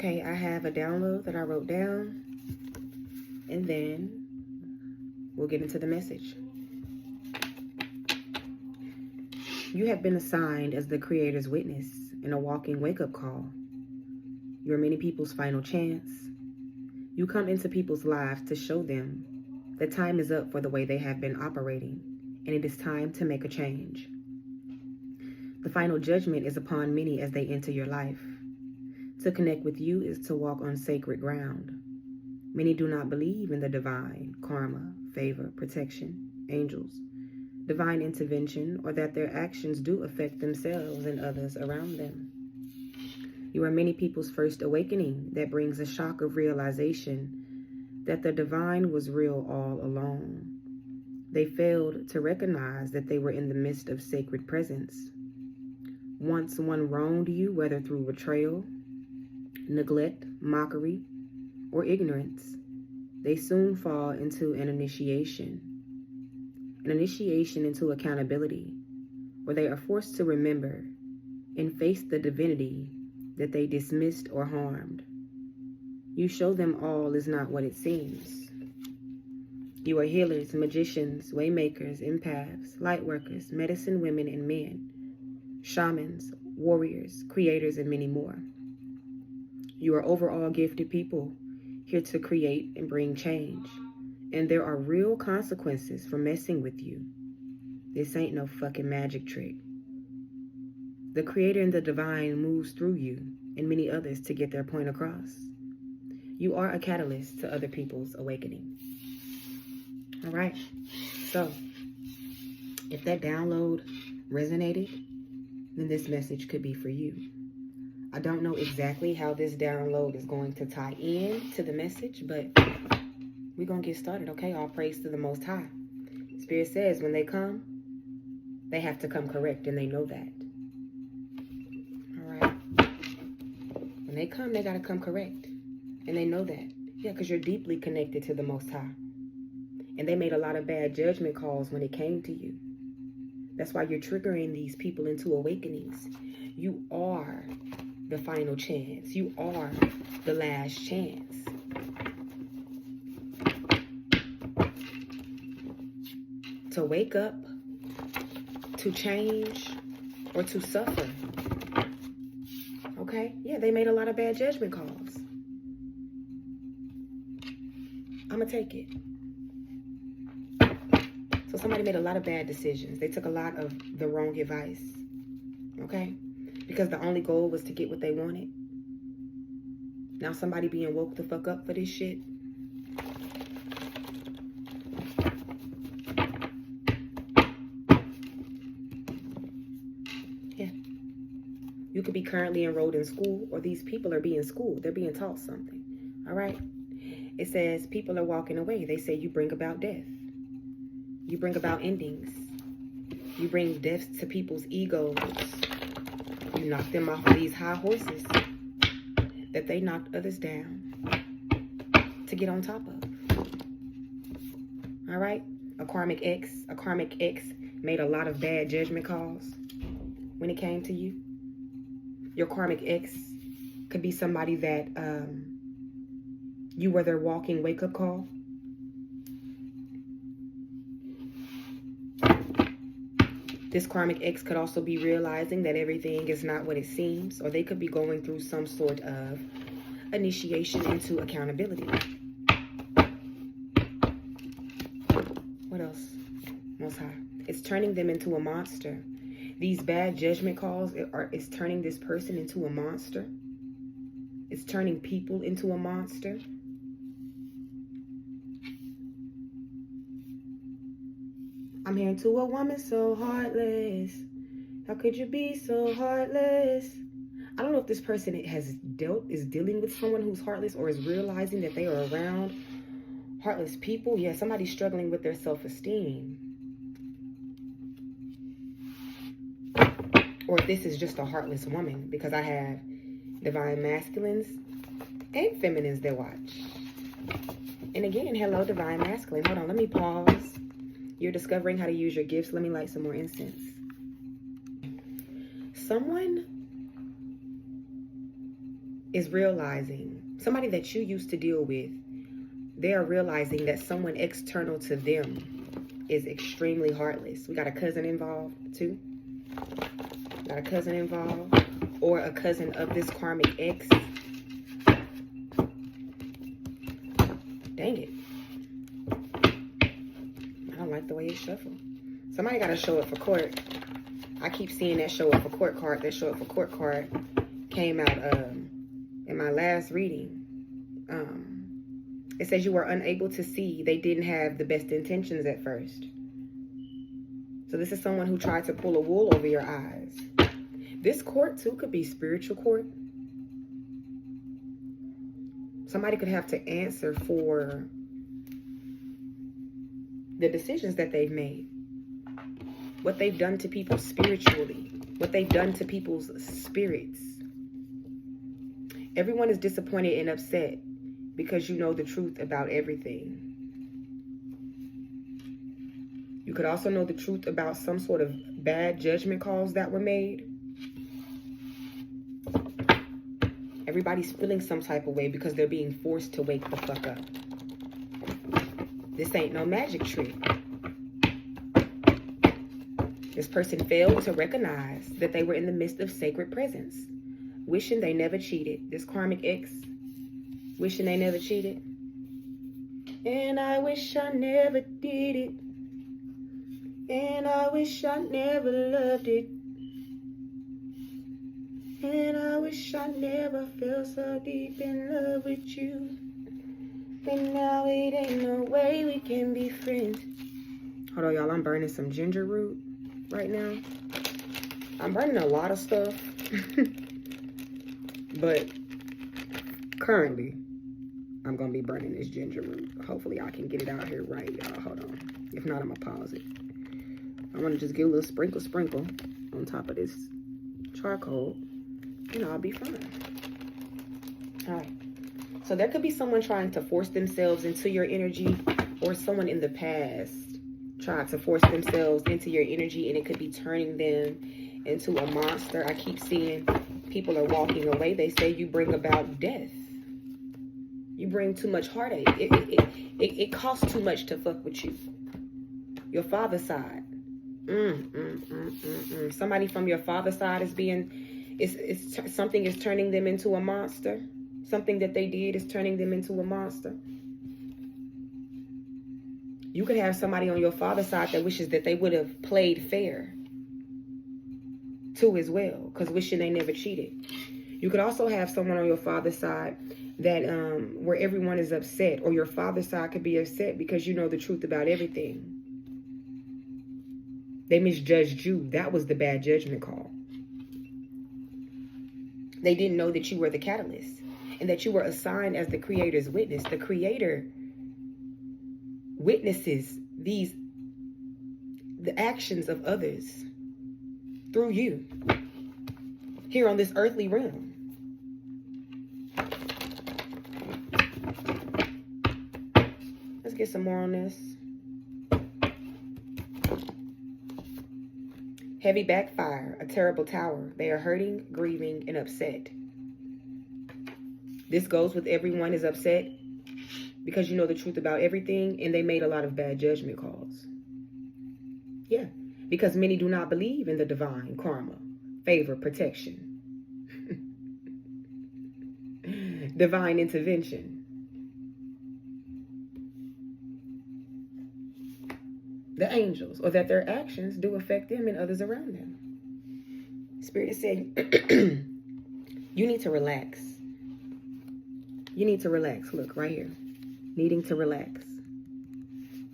Okay, I have a download that I wrote down, and then we'll get into the message. You have been assigned as the Creator's witness in a walking wake-up call. You're many people's final chance. You come into people's lives to show them that time is up for the way they have been operating, and it is time to make a change. The final judgment is upon many as they enter your life. To connect with you is to walk on sacred ground. Many do not believe in the divine, karma, favor, protection, angels, divine intervention, or that their actions do affect themselves and others around them. You are many people's first awakening that brings a shock of realization that the divine was real all along. They failed to recognize that they were in the midst of sacred presence. Once one wronged you, whether through betrayal, neglect, mockery, or ignorance, they soon fall into an initiation into accountability, where they are forced to remember and face the divinity that they dismissed or harmed. You show them all is not what it seems. You are healers, magicians, waymakers, empaths, lightworkers, medicine women and men, shamans, warriors, creators, and many more. You are overall gifted people, here to create and bring change. And there are real consequences for messing with you. This ain't no fucking magic trick. The Creator and the divine moves through you and many others to get their point across. You are a catalyst to other people's awakening. All right. So, if that download resonated, then this message could be for you. I don't know exactly how this download is going to tie in to the message, but we're going to get started, okay? All praise to the Most High. Spirit says when they come, they have to come correct, and they know that. All right? When they come, they got to come correct, and they know that. Yeah, because you're deeply connected to the Most High. And they made a lot of bad judgment calls when it came to you. That's why you're triggering these people into awakenings. You are the final chance. You are the last chance. To wake up, to change, or to suffer. Okay? Yeah, they made a lot of bad judgment calls. I'm going to take it. So somebody made a lot of bad decisions. They took a lot of the wrong advice. Okay? Because the only goal was to get what they wanted. Now somebody being woke the fuck up for this shit. Yeah. You could be currently enrolled in school, or these people are being schooled. They're being taught something. All right? It says people are walking away. They say you bring about death. You bring about endings. You bring deaths to people's egos. You knock them off of these high horses that they knocked others down to get on top of. All right? A karmic ex made a lot of bad judgment calls when it came to you. Your karmic ex could be somebody that you were their walking wake-up call. This karmic ex could also be realizing that everything is not what it seems, or they could be going through some sort of initiation into accountability. What else? Most High. It's turning them into a monster. These bad judgment calls is turning this person into a monster. It's turning people into a monster. I'm hearing to a woman so heartless. How could you be so heartless? I don't know if this person is dealing with someone who's heartless, or is realizing that they are around heartless people. Yeah, somebody's struggling with their self-esteem. Or if this is just a heartless woman, because I have divine masculines and feminines that watch. And again, hello, divine masculine. Hold on, let me pause. You're discovering how to use your gifts. Let me light some more incense. Someone is realizing, somebody that you used to deal with, they are realizing that someone external to them is extremely heartless. We got a cousin involved too. Got a cousin involved, or a cousin of this karmic ex. Dang it. I don't like the way it's shuffled. Somebody got to show up for court. I keep seeing that show up for court card. That show up for court card came out in my last reading. It says you were unable to see they didn't have the best intentions at first. So this is someone who tried to pull a wool over your eyes. This court too could be spiritual court. Somebody could have to answer for the decisions that they've made. What they've done to people spiritually. What they've done to people's spirits. Everyone is disappointed and upset because you know the truth about everything. You could also know the truth about some sort of bad judgment calls that were made. Everybody's feeling some type of way because they're being forced to wake the fuck up. This ain't no magic trick. This person failed to recognize that they were in the midst of sacred presence, wishing they never cheated. This karmic ex, wishing they never cheated. And I wish I never did it. And I wish I never loved it. And I wish I never felt so deep in love with you. And now it ain't no way we can be friends. Hold on, y'all. I'm burning some ginger root right now. I'm burning a lot of stuff. But currently, I'm going to be burning this ginger root. Hopefully, I can get it out here right, y'all. Hold on. If not, I'm going to pause it. I want to just give a little sprinkle on top of this charcoal. And I'll be fine. All right. So there could be someone trying to force themselves into your energy, or someone in the past tried to force themselves into your energy, and it could be turning them into a monster. I keep seeing people are walking away. They say you bring about death. You bring too much heartache. It costs too much to fuck with you. Your father's side. Somebody from your father's side is being... something is turning them into a monster. Something that they did is turning them into a monster. You could have somebody on your father's side that wishes that they would have played fair too as well, because wishing they never cheated. You could also have someone on your father's side that where everyone is upset, or your father's side could be upset because you know the truth about everything. They misjudged you. That was the bad judgment call. They didn't know that you were the catalyst and that you were assigned as the creator's witness. The creator witnesses the actions of others through you here on this earthly realm. Let's get some more on this. Heavy backfire, a terrible tower. They are hurting, grieving, and upset. This goes with everyone is upset because you know the truth about everything, and they made a lot of bad judgment calls. Yeah, because many do not believe in the divine, karma, favor, protection, divine intervention. The angels, or that their actions do affect them and others around them. Spirit is saying, you need to relax. You need to relax. Look, right here. Needing to relax.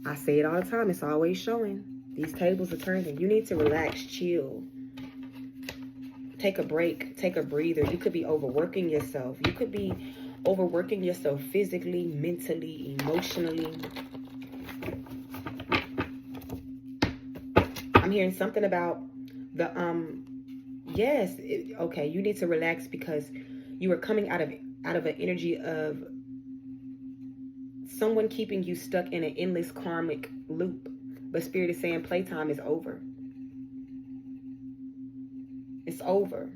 I say it all the time. It's always showing. These tables are turning. You need to relax, chill. Take a break. Take a breather. You could be overworking yourself. You could be overworking yourself physically, mentally, emotionally. I'm hearing something about the, okay, you need to relax because you are coming out of an energy of someone keeping you stuck in an endless karmic loop. But Spirit is saying playtime is over. It's over.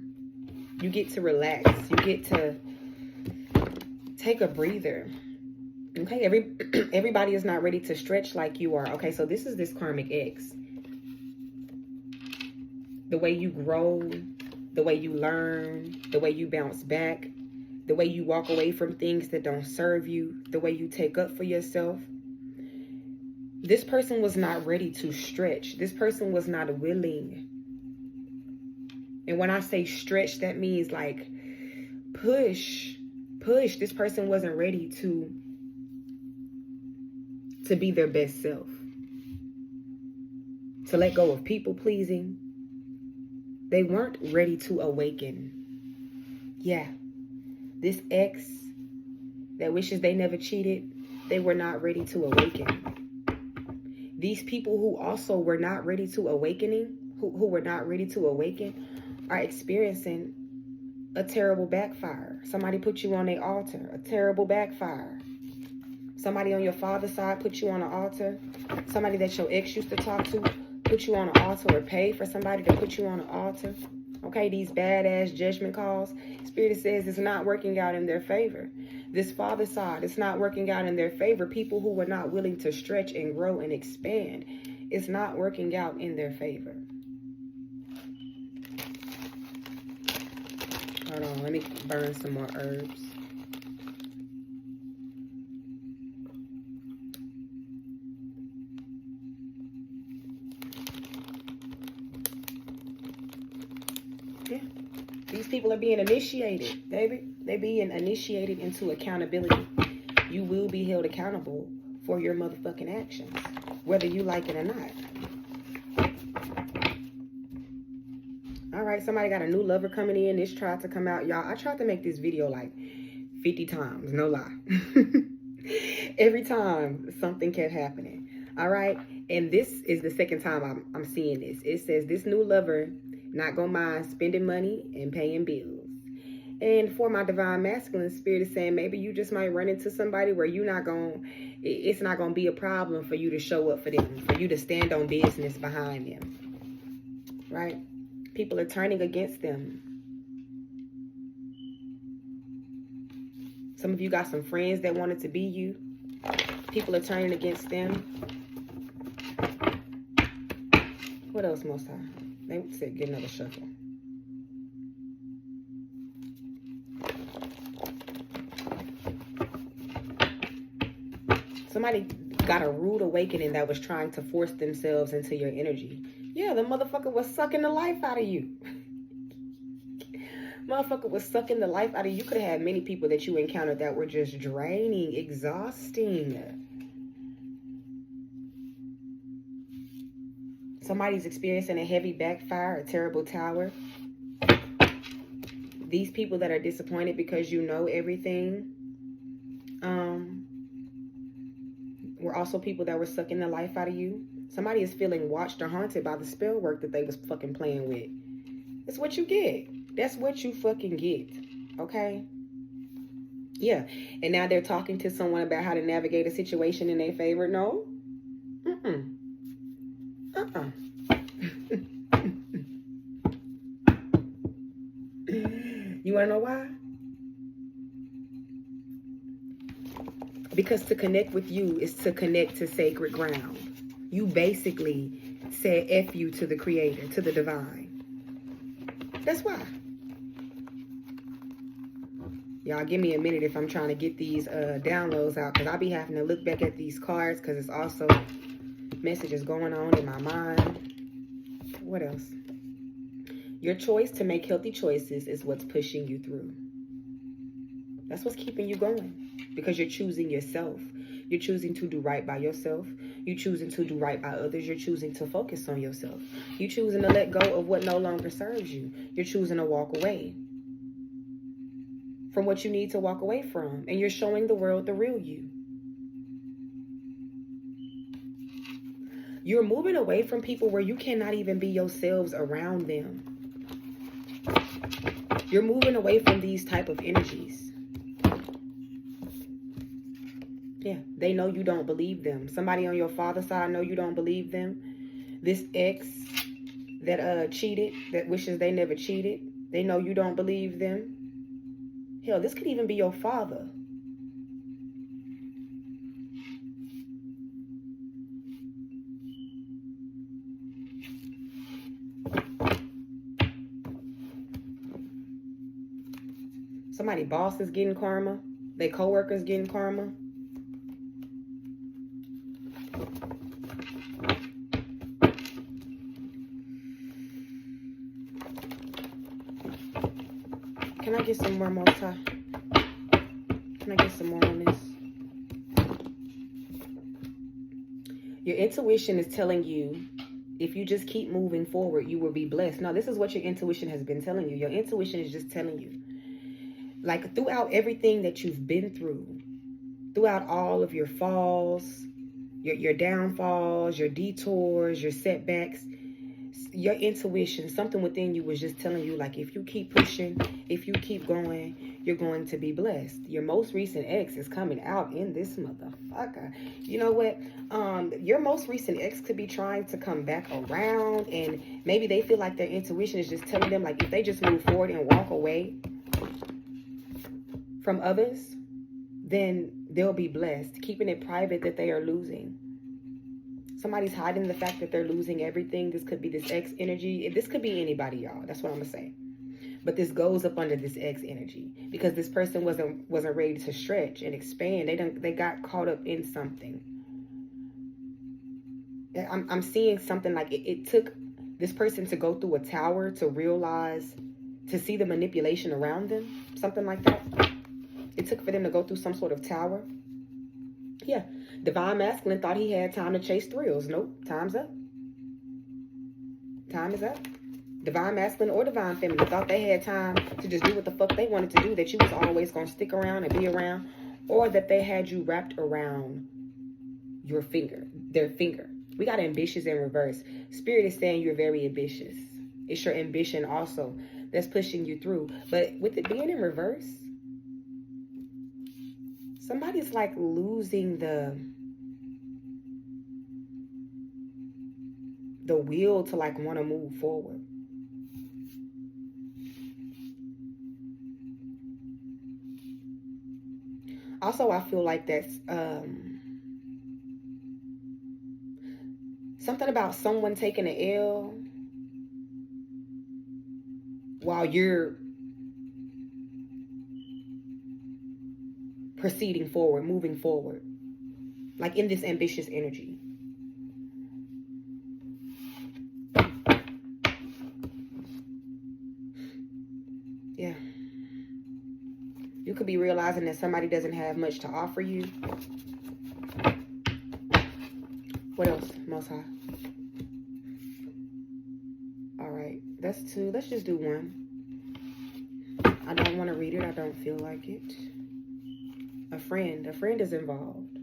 You get to relax. You get to Take a breather. Okay, everybody is not ready to stretch like you are. Okay, so this is this karmic ex. The way you grow, the way you learn, the way you bounce back, the way you walk away from things that don't serve you, the way you take up for yourself. This person was not ready to stretch. This person was not willing. And when I say stretch, that means like push. This person wasn't ready to be their best self. To let go of people pleasing. They weren't ready to awaken. Yeah. This ex that wishes they never cheated, they were not ready to awaken. These people who also were not ready to awakening, who were not ready to awaken, are experiencing a terrible backfire. Somebody put you on their altar, a terrible backfire. Somebody on your father's side put you on an altar. Somebody that your ex used to talk to put you on an altar, or pay for somebody to put you on an altar. Okay, these badass judgment calls. Spirit says it's not working out in their favor. This father side, it's not working out in their favor. People who were not willing to stretch and grow and expand, it's not working out in their favor. Hold on, let me burn some more herbs. Yeah. These people are being initiated, baby. They're being initiated into accountability. You will be held accountable for your motherfucking actions, whether you like it or not. All right, somebody got a new lover coming in. This tried to come out. Y'all, I tried to make this video like 50 times, no lie. Every time something kept happening. All right, and this is the second time I'm seeing this. It says this new lover not gonna mind spending money and paying bills. And for my divine masculine, spirit is saying maybe you just might run into somebody where it's not gonna be a problem for you to show up for them, for you to stand on business behind them. Right? People are turning against them. Some of you got some friends that wanted to be you. People are turning against them. What else most high? They said get another shuffle. Somebody got a rude awakening that was trying to force themselves into your energy. Yeah, the motherfucker was sucking the life out of you. Motherfucker was sucking the life out of you. You could have had many people that you encountered that were just draining, exhausting. Somebody's experiencing a heavy backfire, a terrible tower. These people that are disappointed because you know everything, were also people that were sucking the life out of you. Somebody is feeling watched or haunted by the spell work that they was fucking playing with. That's what you get. That's what you fucking get. Okay? Yeah. And now they're talking to someone about how to navigate a situation in their favor. No. You want to know why? Because to connect with you is to connect to sacred ground. You basically said F you to the creator, to the divine. That's why. Y'all give me a minute if I'm trying to get these downloads out, because I'll be having to look back at these cards because it's also messages going on in my mind. What else? Your choice to make healthy choices is what's pushing you through. That's what's keeping you going. Because you're choosing yourself. You're choosing to do right by yourself. You're choosing to do right by others. You're choosing to focus on yourself. You're choosing to let go of what no longer serves you. You're choosing to walk away from what you need to walk away from. And you're showing the world the real you. You're moving away from people where you cannot even be yourselves around them. You're moving away from these type of energies. Yeah, they know you don't believe them. Somebody on your father's side know you don't believe them. This ex that cheated, that wishes they never cheated, they know you don't believe them. Hell, this could even be your father. Somebody boss is getting karma. Their co-workers getting karma. Can I get some more multi? Can I get some more on this? Your intuition is telling you, if you just keep moving forward, you will be blessed. Now, this is what your intuition has been telling you. Your intuition is just telling you, like, throughout everything that you've been through, throughout all of your falls, your downfalls, your detours, your setbacks, your intuition, something within you was just telling you, like, if you keep pushing, if you keep going, you're going to be blessed. Your most recent ex is coming out in this motherfucker. You know what? Your most recent ex could be trying to come back around, and maybe they feel like their intuition is just telling them, like, if they just move forward and walk away from others, then they'll be blessed. Keeping it private that they are losing. Somebody's hiding the fact that they're losing everything. This could be this ex energy. This could be anybody, y'all. That's what I'm gonna say. But this goes up under this ex energy because this person wasn't ready to stretch and expand. They got caught up in something. I'm seeing something like it took this person to go through a tower to realize, to see the manipulation around them. Something like that. It took for them to go through some sort of tower. Yeah. Divine Masculine thought he had time to chase thrills. Nope. Time's up. Time is up. Divine Masculine or Divine Feminine thought they had time to just do what the fuck they wanted to do, that you was always going to stick around and be around, or that they had you wrapped around your finger, their finger. We got ambitious in reverse. Spirit is saying you're very ambitious. It's your ambition also that's pushing you through. But with it being in reverse, somebody's like losing the will to like want to move forward. Also, I feel like that's something about someone taking an L while you're proceeding forward, moving forward, like in this ambitious energy. Yeah. You could be realizing that somebody doesn't have much to offer you. What else, Most High? All right, that's two. Let's just do one. I don't want to read it. I don't feel like it. A friend is involved.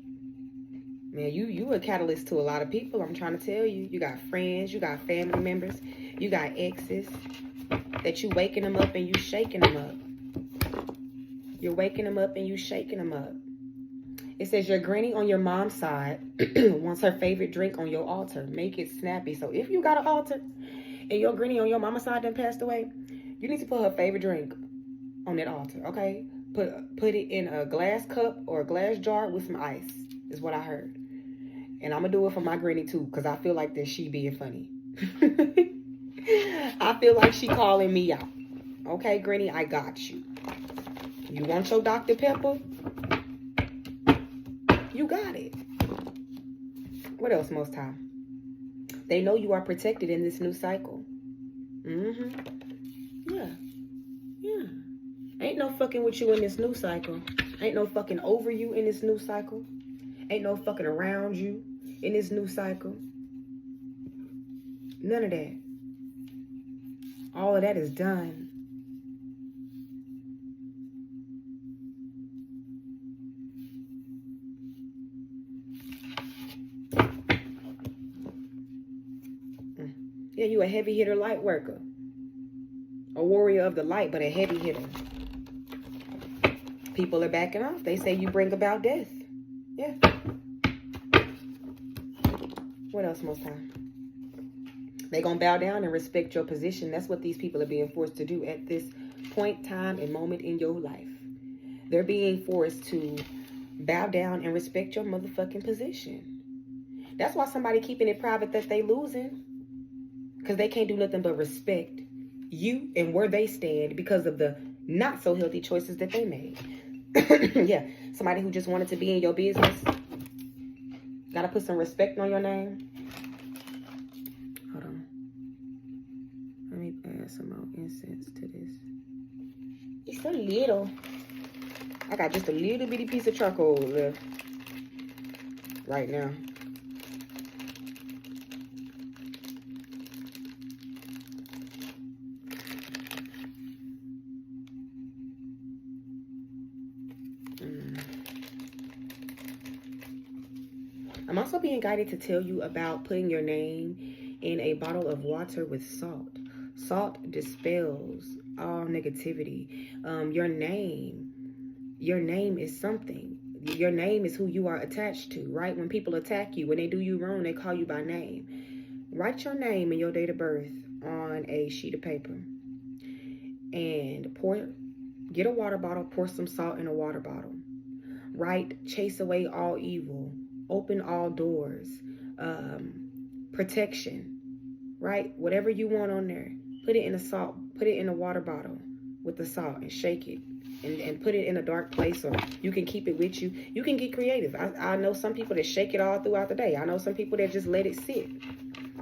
Man, you a catalyst to a lot of people. I'm trying to tell you. You got friends, you got family members, you got exes that you waking them up and you shaking them up. You're waking them up and you shaking them up. It says your granny on your mom's side wants her favorite drink on your altar. Make it snappy. So if you got an altar and your granny on your mama's side done passed away, you need to put her favorite drink on that altar, okay? Put it in a glass cup or a glass jar with some ice, is what I heard. And I'm going to do it for my granny too, because I feel like that she being funny. I feel like she calling me out. Okay, granny, I got you. You want your Dr. Pepper? You got it. What else, Most High? They know you are protected in this new cycle. Yeah. Yeah. Ain't no fucking with you in this new cycle. Ain't no fucking over you in this new cycle. Ain't no fucking around you in this new cycle. None of that. All of that is done. Yeah, you a heavy hitter light worker. A warrior of the light, but a heavy hitter. People are backing off. They say you bring about death. Yeah. What else, Most High? They gonna bow down and respect your position. That's what these people are being forced to do at this point, time, and moment in your life. They're being forced to bow down and respect your motherfucking position. That's why somebody keeping it private that they losing. Because they can't do nothing but respect you and where they stand because of the not so healthy choices that they made. Yeah, somebody who just wanted to be in your business. Gotta put some respect on your name. Hold on. Let me add some more incense to this. It's a little. I got just a little bitty piece of charcoal left right now. I'm also being guided to tell you about putting your name in a bottle of water with salt. Salt dispels all negativity. Your name is something. Your name is who you are attached to, right? When people attack you, when they do you wrong, they call you by name. Write your name and your date of birth on a sheet of paper and get a water bottle, pour some salt in a water bottle. Write, chase away all evil, open all doors, protection, right? Whatever you want on there, put it in a water bottle with the salt and shake it and put it in a dark place, or you can keep it with you. You can get creative. I know some people that shake it all throughout the day. I know some people that just let it sit.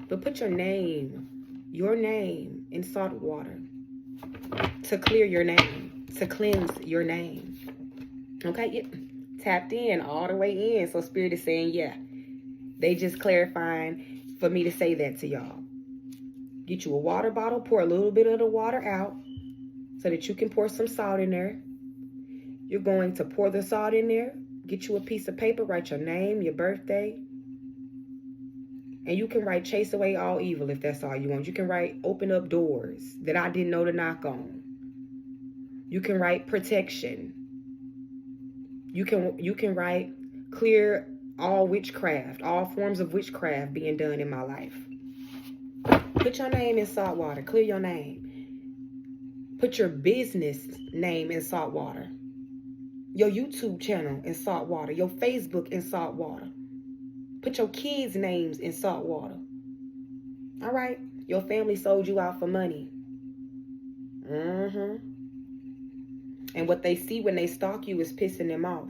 But put your name in salt water to clear your name, to cleanse your name. Okay, tapped in all the way in. So Spirit is saying, yeah, they just clarifying for me to say that to y'all. Get you a water bottle, pour a little bit of the water out so that you can pour some salt in there. You're going to pour the salt in there, get you a piece of paper, write your name, your birthday, and you can write chase away all evil if that's all you want. You can write open up doors that I didn't know to knock on. You can write protection. You can write clear all witchcraft, all forms of witchcraft being done in my life. Put your name in salt water. Clear your name. Put your business name in salt water. Your YouTube channel in salt water. Your Facebook in salt water. Put your kids' names in salt water. All right? Your family sold you out for money. And what they see when they stalk you is pissing them off.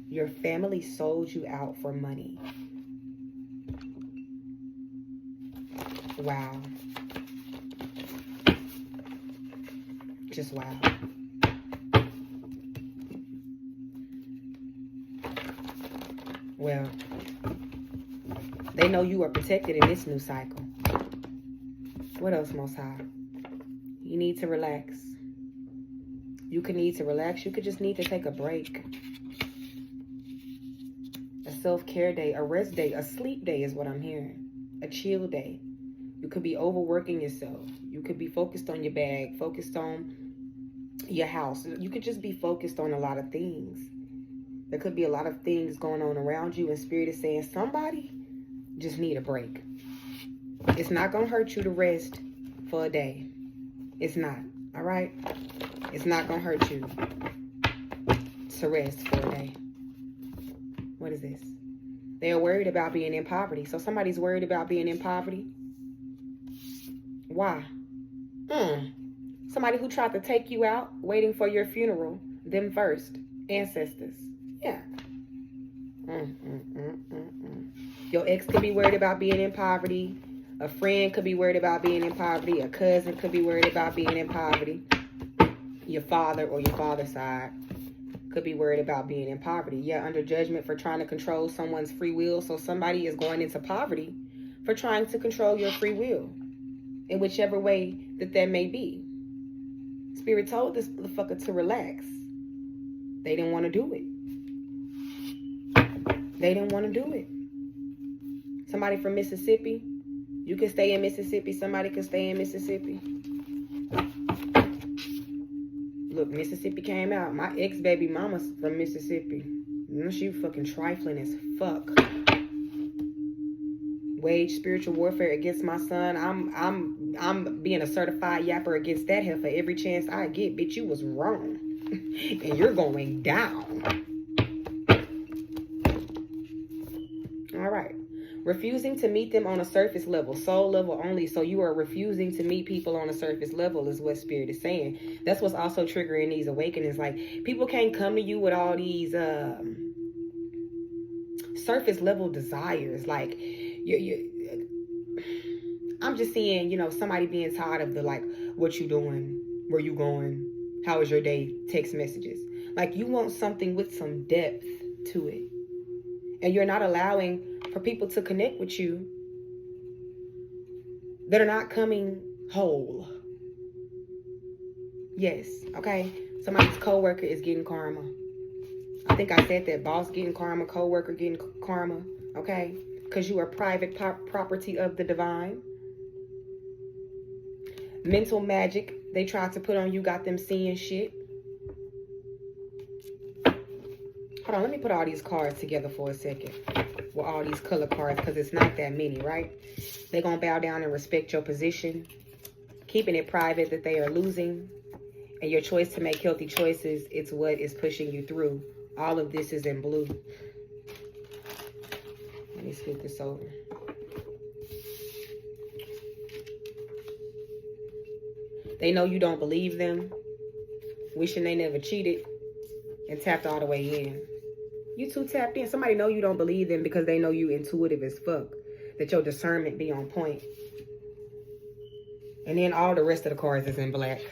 Your family sold you out for money. Wow. Just wow. Well, they know you are protected in this new cycle. What else, Most High? You need to relax. You could need to relax. You could just need to take a break. A self-care day, a rest day, a sleep day is what I'm hearing. A chill day. You could be overworking yourself. You could be focused on your bag, focused on your house. You could just be focused on a lot of things. There could be a lot of things going on around you, and Spirit is saying somebody just need a break. It's not going to hurt you to rest for a day. It's not. All right? It's not going to hurt you to rest for a day. What is this? They're worried about being in poverty. So somebody's worried about being in poverty. Why? Somebody who tried to take you out, waiting for your funeral, them first. Ancestors. Yeah. Your ex could be worried about being in poverty. A friend could be worried about being in poverty. A cousin could be worried about being in poverty. Your father or your father's side could be worried about being in poverty. Yeah, under judgment for trying to control someone's free will. So somebody is going into poverty for trying to control your free will in whichever way that may be. Spirit told this motherfucker to relax. They didn't want to do it. They didn't want to do it. Somebody from Mississippi, you can stay in Mississippi. Somebody can stay in Mississippi. Look, Mississippi came out. My ex-baby mama's from Mississippi. You know, she fucking trifling as fuck. Wage spiritual warfare against my son. I'm being a certified yapper against that heifer every chance I get. Bitch, you was wrong. And you're going down. All right. Refusing to meet them on a surface level, soul level only. So you are refusing to meet people on a surface level is what Spirit is saying. That's what's also triggering these awakenings. Like, people can't come to you with all these surface level desires. Like, I'm just seeing, you know, somebody being tired of the, like, what you doing, where you going, how was your day, text messages. Like, you want something with some depth to it. And you're not allowing for people to connect with you that are not coming whole. Yes, okay? Somebody's coworker is getting karma. I think I said that. Boss getting karma, coworker getting karma, okay? Because you are private property of the divine. Mental magic they tried to put on you got them seeing shit. Hold on, let me put all these cards together for a second. With all these color cards, because it's not that many, right? They're going to bow down and respect your position. Keeping it private that they are losing. And your choice to make healthy choices, it's what is pushing you through. All of this is in blue. Let me scoot this over. They know you don't believe them. Wishing they never cheated. And tapped all the way in. You too tapped in. Somebody know you don't believe them because they know you intuitive as fuck. That your discernment be on point. And then all the rest of the cards is in black.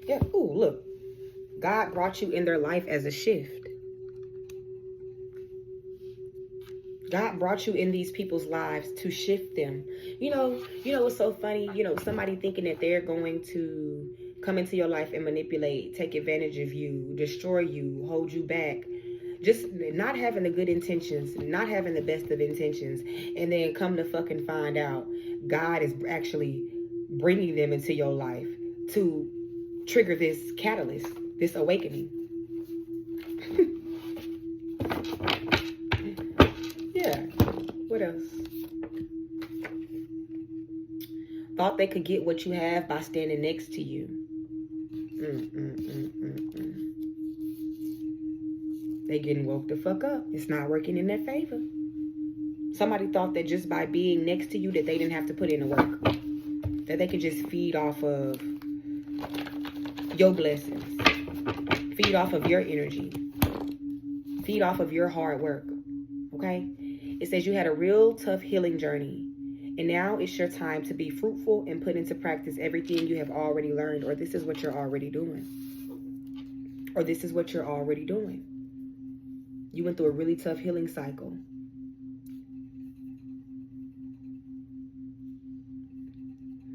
Yeah, ooh, look. God brought you in their life as a shift. God brought you in these people's lives to shift them. You know what's so funny? You know, somebody thinking that they're going to come into your life and manipulate, take advantage of you, destroy you, hold you back. Just not having the good intentions, not having the best of intentions. And then come to fucking find out God is actually bringing them into your life to trigger this catalyst, this awakening. Yeah. What else? Thought they could get what you have by standing next to you. They getting woke the fuck up. It's not working in their favor. Somebody thought that just by being next to you that they didn't have to put in the work. That they could just feed off of your blessings. Feed off of your energy. Feed off of your hard work. Okay? It says you had a real tough healing journey. And now it's your time to be fruitful and put into practice everything you have already learned. Or this is what you're already doing. Or this is what you're already doing. You went through a really tough healing cycle.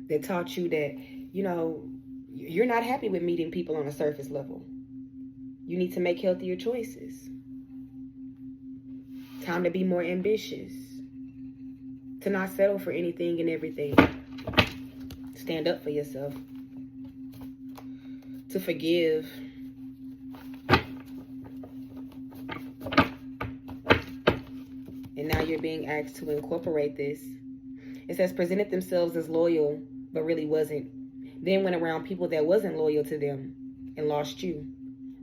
That taught you that, you know, you're not happy with meeting people on a surface level. You need to make healthier choices. Time to be more ambitious. To not settle for anything and everything. Stand up for yourself. To forgive. And now you're being asked to incorporate this. It says presented themselves as loyal, but really wasn't. Then went around people that wasn't loyal to them and lost you,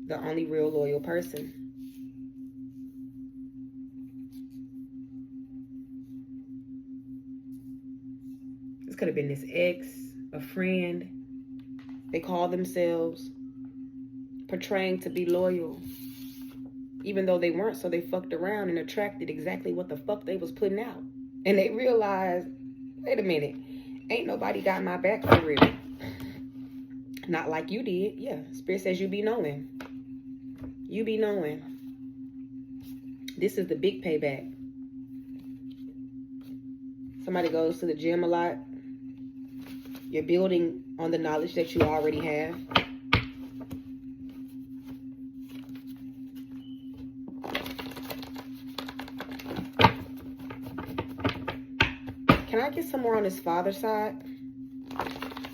the only real loyal person. This could have been this ex, a friend. They call themselves portraying to be loyal, even though they weren't, so they fucked around and attracted exactly what the fuck they was putting out. And they realized, wait a minute, ain't nobody got my back for real. Not like you did. Yeah, Spirit says you be knowing. You be knowing. This is the big payback. Somebody goes to the gym a lot. You're building on the knowledge that you already have. Can I get some more on his father's side?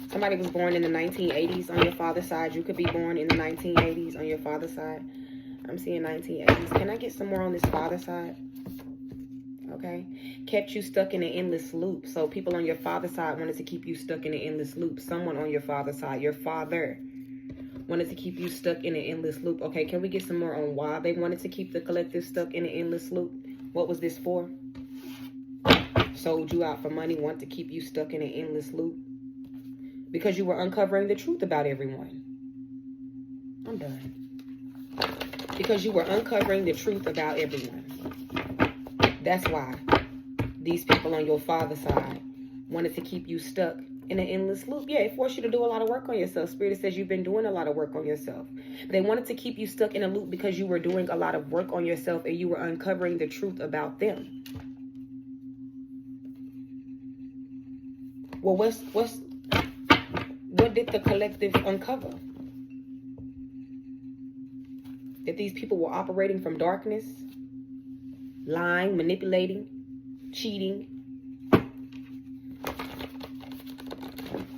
Somebody was born in the 1980s on your father's side. You could be born in the 1980s on your father's side. I'm seeing 1980s. Can I get some more on this father side? Okay. Kept you stuck in an endless loop. So people on your father's side wanted to keep you stuck in an endless loop. Someone on your father's side, your father, wanted to keep you stuck in an endless loop. Okay, can we get some more on why they wanted to keep the collective stuck in an endless loop? What was this for? Sold you out for money, want to keep you stuck in an endless loop. Because you were uncovering the truth about everyone. I'm done. Because you were uncovering the truth about everyone. That's why these people on your father's side wanted to keep you stuck in an endless loop. Yeah, it forced you to do a lot of work on yourself. Spirit says you've been doing a lot of work on yourself. They wanted to keep you stuck in a loop because you were doing a lot of work on yourself and you were uncovering the truth about them. Well, what did the collective uncover? That these people were operating from darkness, lying, manipulating, cheating,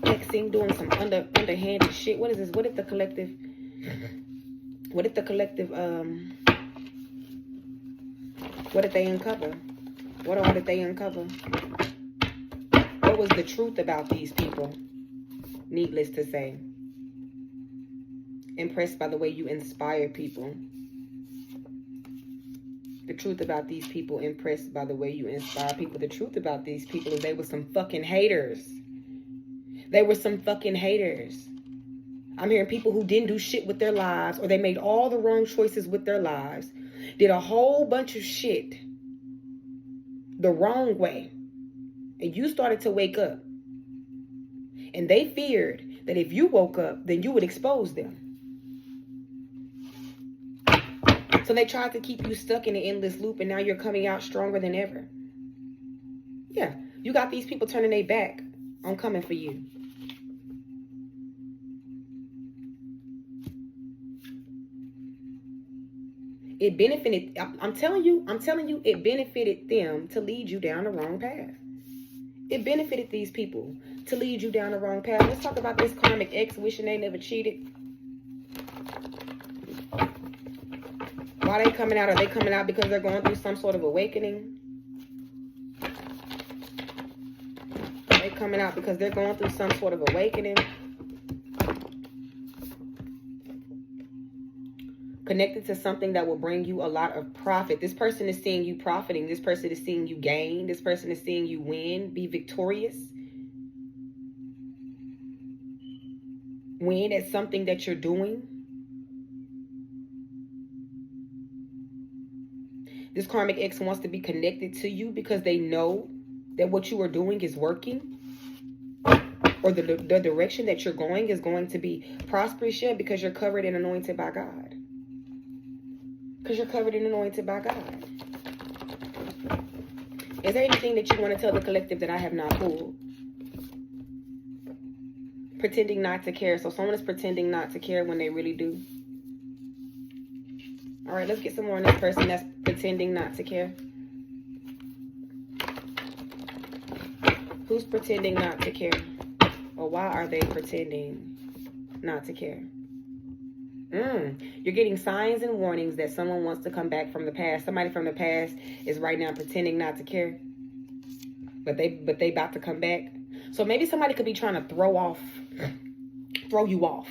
hexing, doing some underhanded shit. What is this? What did the collective what did they uncover? What all did they uncover? What was the truth about these people? Needless to say. Impressed by the way you inspire people. The truth about these people, impressed by the way you inspire people. The truth about these people is they were some fucking haters. They were some fucking haters. I'm hearing people who didn't do shit with their lives, or they made all the wrong choices with their lives, did a whole bunch of shit the wrong way, and you started to wake up. And they feared that if you woke up, then you would expose them. So they tried to keep you stuck in an endless loop, and now you're coming out stronger than ever. Yeah, you got these people turning their back on coming for you. It benefited, I'm telling you, it benefited them to lead you down the wrong path. It benefited these people to lead you down the wrong path. Let's talk about this karmic ex wishing they never cheated. Why are they coming out? Are they coming out because they're going through some sort of awakening? Are they coming out because they're going through some sort of awakening? Connected to something that will bring you a lot of profit. This person is seeing you profiting. This person is seeing you gain. This person is seeing you win, be victorious. Win at something that you're doing. This karmic ex wants to be connected to you because they know that what you are doing is working. Or the direction that you're going is going to be prosperous, yeah, because you're covered and anointed by God. Because you're covered and anointed by God. Is there anything that you want to tell the collective that I have not pulled? Pretending not to care. So someone is pretending not to care when they really do. All right, let's get some more on this person that's pretending not to care. Who's pretending not to care? Or why are they pretending not to care? You're getting signs and warnings that someone wants to come back from the past. Somebody from the past is right now pretending not to care. But they about to come back. So maybe somebody could be trying to throw you off.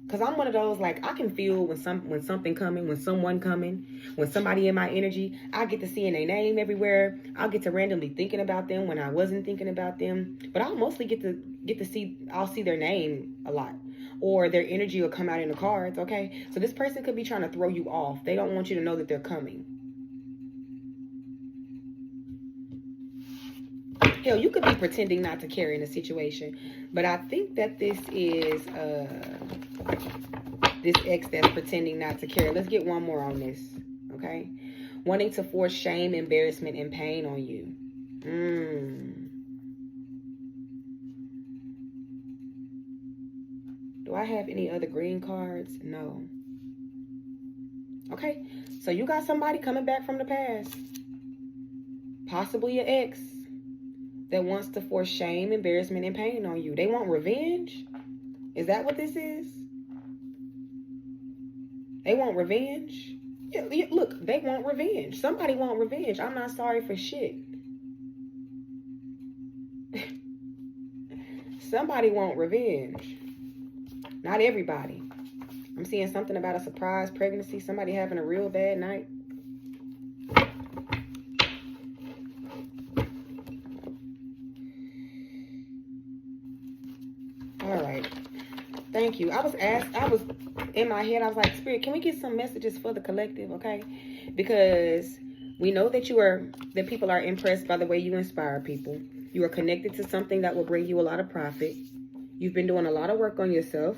Because I'm one of those, like, I can feel when something coming, when someone coming, when somebody in my energy. I get to seeing their name everywhere. I'll get to randomly thinking about them when I wasn't thinking about them. But I'll mostly get to see, I'll see their name a lot. Or their energy will come out in the cards, okay? So this person could be trying to throw you off. They don't want you to know that they're coming. Hell, you could be pretending not to care in a situation. But I think that this is this ex that's pretending not to care. Let's get one more on this, okay? Wanting to force shame, embarrassment, and pain on you. Do I have any other green cards? No. Okay, so you got somebody coming back from the past. Possibly your ex that wants to force shame, embarrassment, and pain on you. They want revenge? Is that what this is? They want revenge. Yeah, look, they want revenge. Somebody want revenge. I'm not sorry for shit. Somebody want revenge. Not everybody. I'm seeing something about a surprise pregnancy. Somebody having a real bad night. All right. Thank you. I was in my head, I was like, Spirit, can we get some messages for the collective, okay? Because we know that people are impressed by the way you inspire people. You are connected to something that will bring you a lot of profit. You've been doing a lot of work on yourself.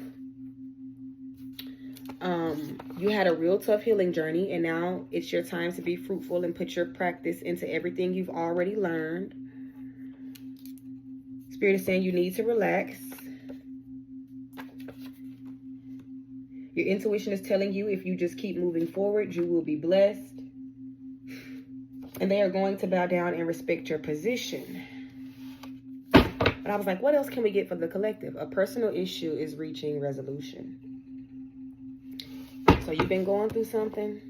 You had a real tough healing journey, and now it's your time to be fruitful and put your practice into everything you've already learned. Spirit is saying you need to relax. Your intuition is telling you if you just keep moving forward, you will be blessed. And they are going to bow down and respect your position. But I was like, what else can we get for the collective? A personal issue is reaching resolution. So you've been going through something?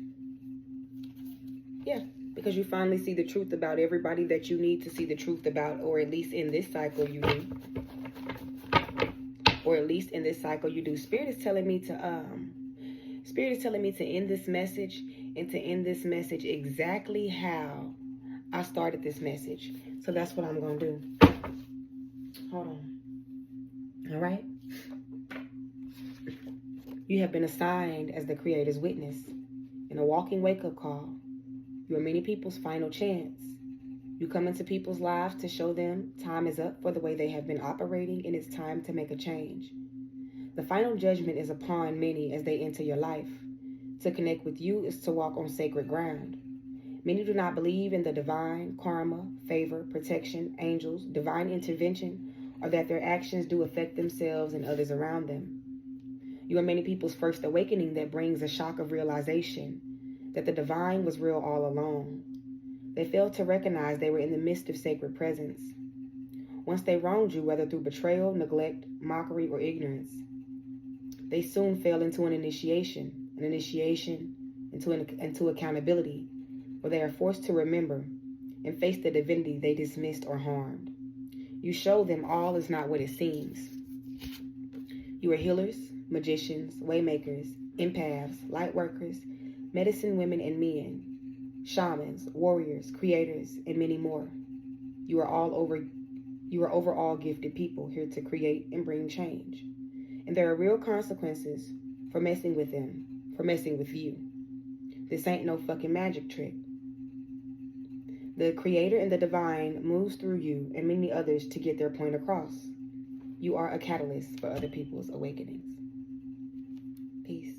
Yeah, because you finally see the truth about everybody that you need to see the truth about, or at least in this cycle you do. Or at least in this cycle you do. Spirit is telling me to end this message, and to end this message exactly how I started this message. So that's what I'm going to do. Hold on. All right. You have been assigned as the Creator's witness in a walking wake-up call. You are many people's final chance. You come into people's lives to show them time is up for the way they have been operating, and it's time to make a change. The final judgment is upon many as they enter your life. To connect with you is to walk on sacred ground. Many do not believe in the divine, karma, favor, protection, angels, divine intervention, or that their actions do affect themselves and others around them. You are many people's first awakening that brings a shock of realization that the divine was real all along. They failed to recognize they were in the midst of sacred presence. Once they wronged you, whether through betrayal, neglect, mockery, or ignorance, they soon fell into an initiation into accountability, where they are forced to remember and face the divinity they dismissed or harmed. You show them all is not what it seems. You are healers, magicians, waymakers, empaths, light workers, medicine women and men, shamans, warriors, creators, and many more. You are overall gifted people here to create and bring change. And there are real consequences for messing with them, for messing with you. This ain't no fucking magic trick. The Creator and the divine moves through you and many others to get their point across. You are a catalyst for other people's awakenings. Peace.